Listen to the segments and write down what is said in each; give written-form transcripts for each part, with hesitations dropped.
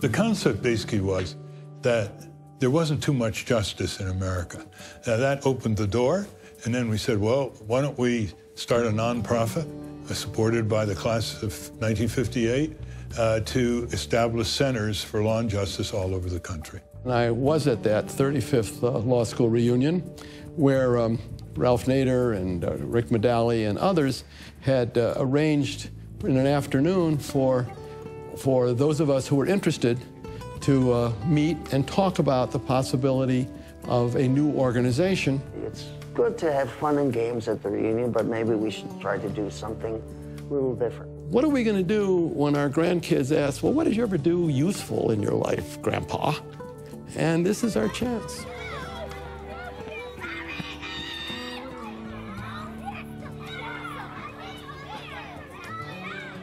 The concept basically was that there wasn't too much justice in America. Now that opened the door, and then we said, well, why don't we start a nonprofit supported by the class of 1958 to establish centers for law and justice all over the country. And I was at that 35th law school reunion where Ralph Nader and Rick Medali and others had arranged in an afternoon for those of us who were interested to meet and talk about the possibility of a new organization. It's good to have fun and games at the reunion, but maybe we should try to do something a little different. What are we going to do when our grandkids ask, well, what did you ever do useful in your life, Grandpa? And this is our chance.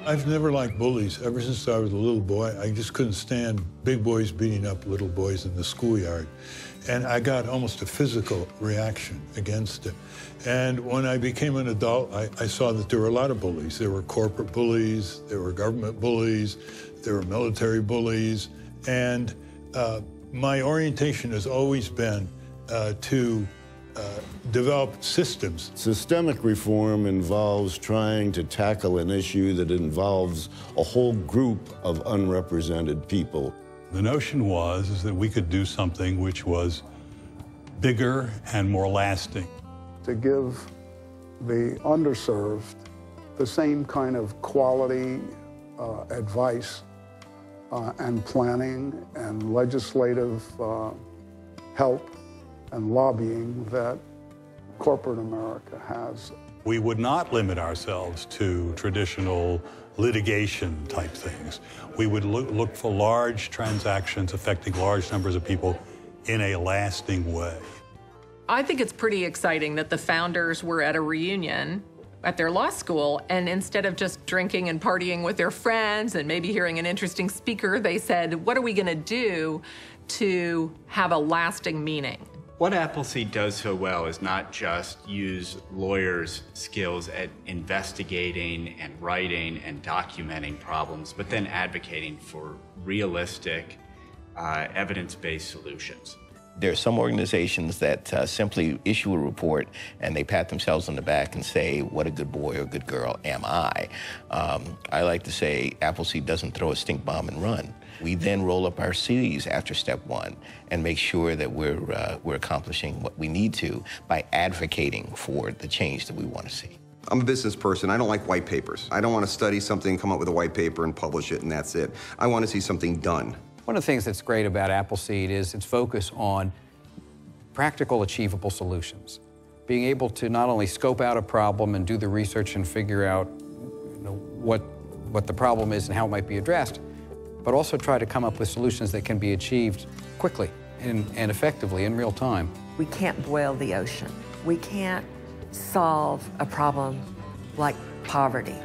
I've never liked bullies. Ever since I was a little boy, I just couldn't stand big boys beating up little boys in the schoolyard. And I got almost a physical reaction against it. And when I became an adult, I saw that there were a lot of bullies. There were corporate bullies, there were government bullies, there were military bullies. And my orientation has always been to develop systems. Systemic reform involves trying to tackle an issue that involves a whole group of unrepresented people. The notion was that we could do something which was bigger and more lasting. To give the underserved the same kind of quality advice and planning and legislative help and lobbying that corporate America has. We would not limit ourselves to traditional litigation type things. We would look for large transactions affecting large numbers of people in a lasting way. I think it's pretty exciting that the founders were at a reunion at their law school, and instead of just drinking and partying with their friends and maybe hearing an interesting speaker, they said, what are we going to do to have a lasting meaning? What Appleseed does so well is not just use lawyers' skills at investigating and writing and documenting problems, but then advocating for realistic, evidence-based solutions. There are some organizations that simply issue a report and they pat themselves on the back and say, what a good boy or good girl am I. I like to say Appleseed doesn't throw a stink bomb and run. We then roll up our sleeves after step one and make sure that we're accomplishing what we need to by advocating for the change that we want to see. I'm a business person. I don't like white papers. I don't want to study something, come up with a white paper and publish it and that's it. I want to see something done. One of the things that's great about Appleseed is its focus on practical, achievable solutions. Being able to not only scope out a problem and do the research and figure out what the problem is and how it might be addressed, but also try to come up with solutions that can be achieved quickly and effectively in real time. We can't boil the ocean. We can't solve a problem like poverty.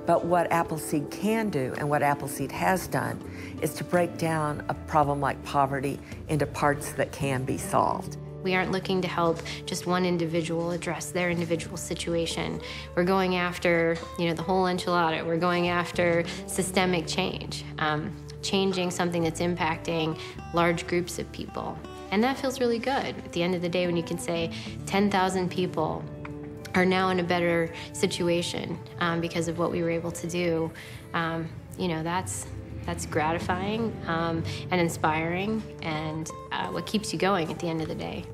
But what Appleseed can do, and what Appleseed has done, is to break down a problem like poverty into parts that can be solved. We aren't looking to help just one individual address their individual situation. We're going after, the whole enchilada. We're going after systemic change, changing something that's impacting large groups of people. And that feels really good. At the end of the day, when you can say 10,000 people are now in a better situation because of what we were able to do, that's gratifying and inspiring, and what keeps you going at the end of the day.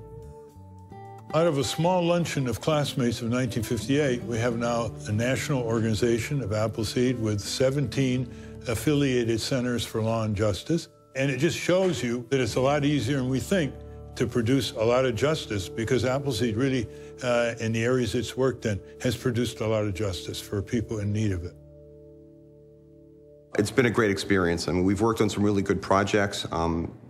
Out of a small luncheon of classmates of 1958, we have now a national organization of Appleseed with 17 affiliated centers for law and justice. And it just shows you that it's a lot easier than we think to produce a lot of justice, because Appleseed really, in the areas it's worked in, has produced a lot of justice for people in need of it. It's been a great experience. I mean, we've worked on some really good projects.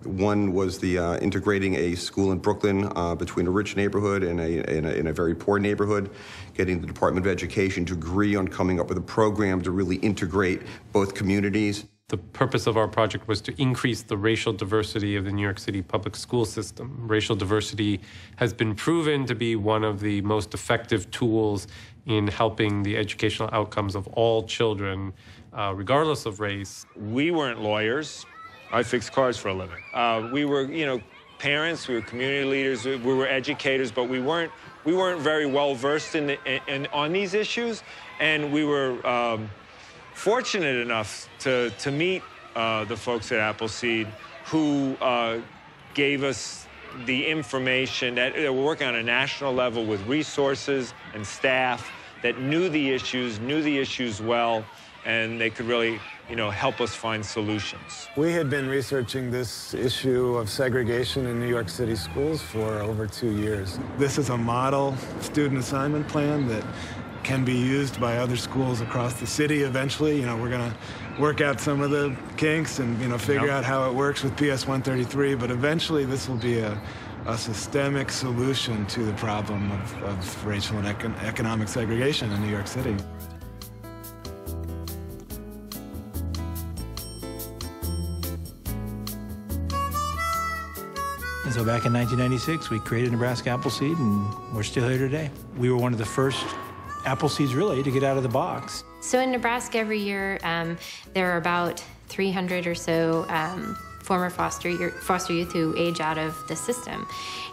One was the integrating a school in Brooklyn between a rich neighborhood and a very poor neighborhood, getting the Department of Education to agree on coming up with a program to really integrate both communities. The purpose of our project was to increase the racial diversity of the New York City public school system. Racial diversity has been proven to be one of the most effective tools in helping the educational outcomes of all children, regardless of race. We weren't lawyers, I fix cars for a living. We were, you know, parents, we were community leaders, we were educators, but we weren't very well versed on these issues, and we were fortunate enough to meet the folks at Appleseed who gave us the information that we're working on a national level with resources and staff that knew the issues well, and they could really, you know, help us find solutions. We had been researching this issue of segregation in New York City schools for over 2 years. This is a model student assignment plan that can be used by other schools across the city eventually. You know, we're going to work out some of the kinks and, you know, figure out how it works with PS 133, but eventually this will be a systemic solution to the problem of racial and economic segregation in New York City. And so back in 1996, we created Nebraska Appleseed, and we're still here today. We were one of the first Appleseeds, really, to get out of the box. So in Nebraska every year, there are about 300 or so former foster youth who age out of the system.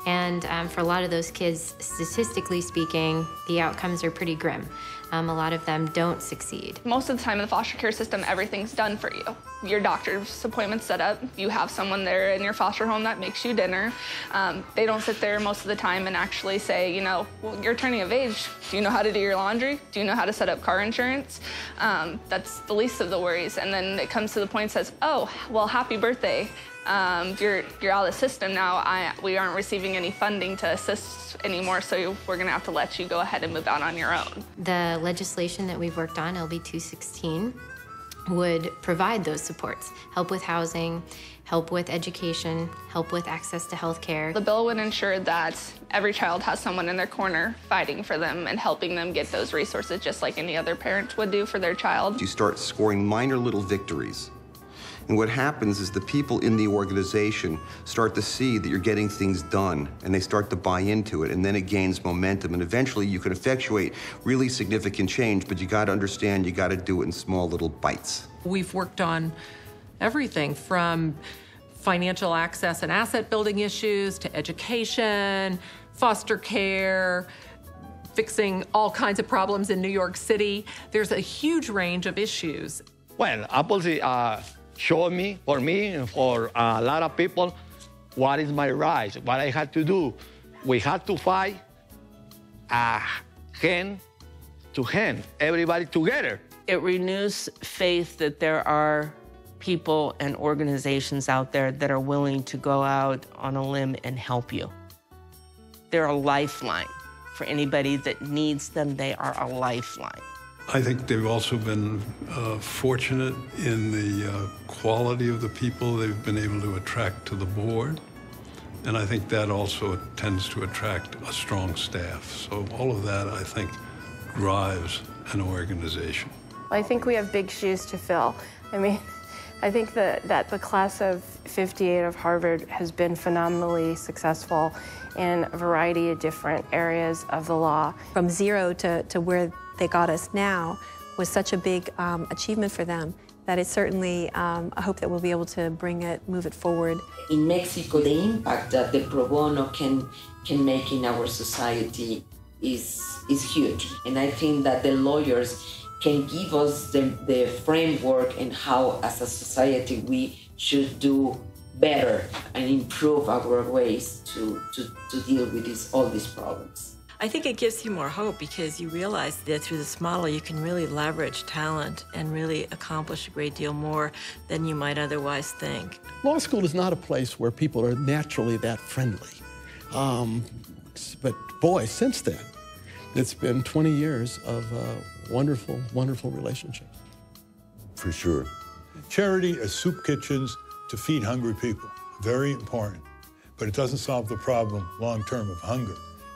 And for a lot of those kids, statistically speaking, the outcomes are pretty grim. A lot of them don't succeed. Most of the time in the foster care system, everything's done for you. Your doctor's appointment's set up. You have someone there in your foster home that makes you dinner. They don't sit there most of the time and actually say, you know, well, you're turning of age. Do you know how to do your laundry? Do you know how to set up car insurance? That's the least of the worries. And then it comes to the point that says, oh, well, happy birthday. You're out of the system now. We aren't receiving any funding to assist anymore, so we're gonna have to let you go ahead and move out on your own. The legislation that we've worked on, LB 216, would provide those supports, help with housing, help with education, help with access to health care. The bill would ensure that every child has someone in their corner fighting for them and helping them get those resources just like any other parent would do for their child. You start scoring minor little victories. And what happens is the people in the organization start to see that you're getting things done, and they start to buy into it, and then it gains momentum, and eventually you can effectuate really significant change, but you gotta understand you gotta do it in small little bites. We've worked on everything from financial access and asset building issues to education, foster care, fixing all kinds of problems in New York City. There's a huge range of issues. Well, Appleseed showed me, for a lot of people, what is my rights, what I had to do. We had to fight hand to hand, everybody together. It renews faith that there are people and organizations out there that are willing to go out on a limb and help you. They're a lifeline. For anybody that needs them, they are a lifeline. I think they've also been fortunate in the quality of the people they've been able to attract to the board. And I think that also tends to attract a strong staff. So all of that, I think, drives an organization. I think we have big shoes to fill. I mean, I think that the class of '58 of Harvard has been phenomenally successful in a variety of different areas of the law. From zero to where they got us now was such a big achievement for them that it's certainly a hope that we'll be able to move it forward. In Mexico, the impact that the pro bono can make in our society is huge. And I think that the lawyers can give us the framework and how, as a society, we should do better and improve our ways to deal with all these problems. I think it gives you more hope because you realize that through this model you can really leverage talent and really accomplish a great deal more than you might otherwise think. Law school is not a place where people are naturally that friendly. But boy, since then, it's been 20 years of wonderful, wonderful relationships. For sure. Charity is soup kitchens to feed hungry people. Very important. But it doesn't solve the problem long-term of hunger.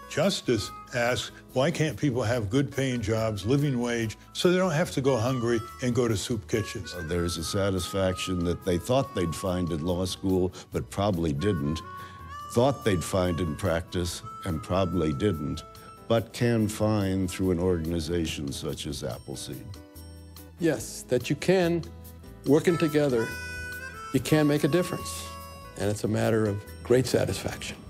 Justice asks, why can't people have good-paying jobs, living wage, so they don't have to go hungry and go to soup kitchens? There's a satisfaction that they thought they'd find in law school, but probably didn't, thought they'd find in practice, and probably didn't, but can find through an organization such as Appleseed. Yes, that you can, working together, you can make a difference. And it's a matter of great satisfaction.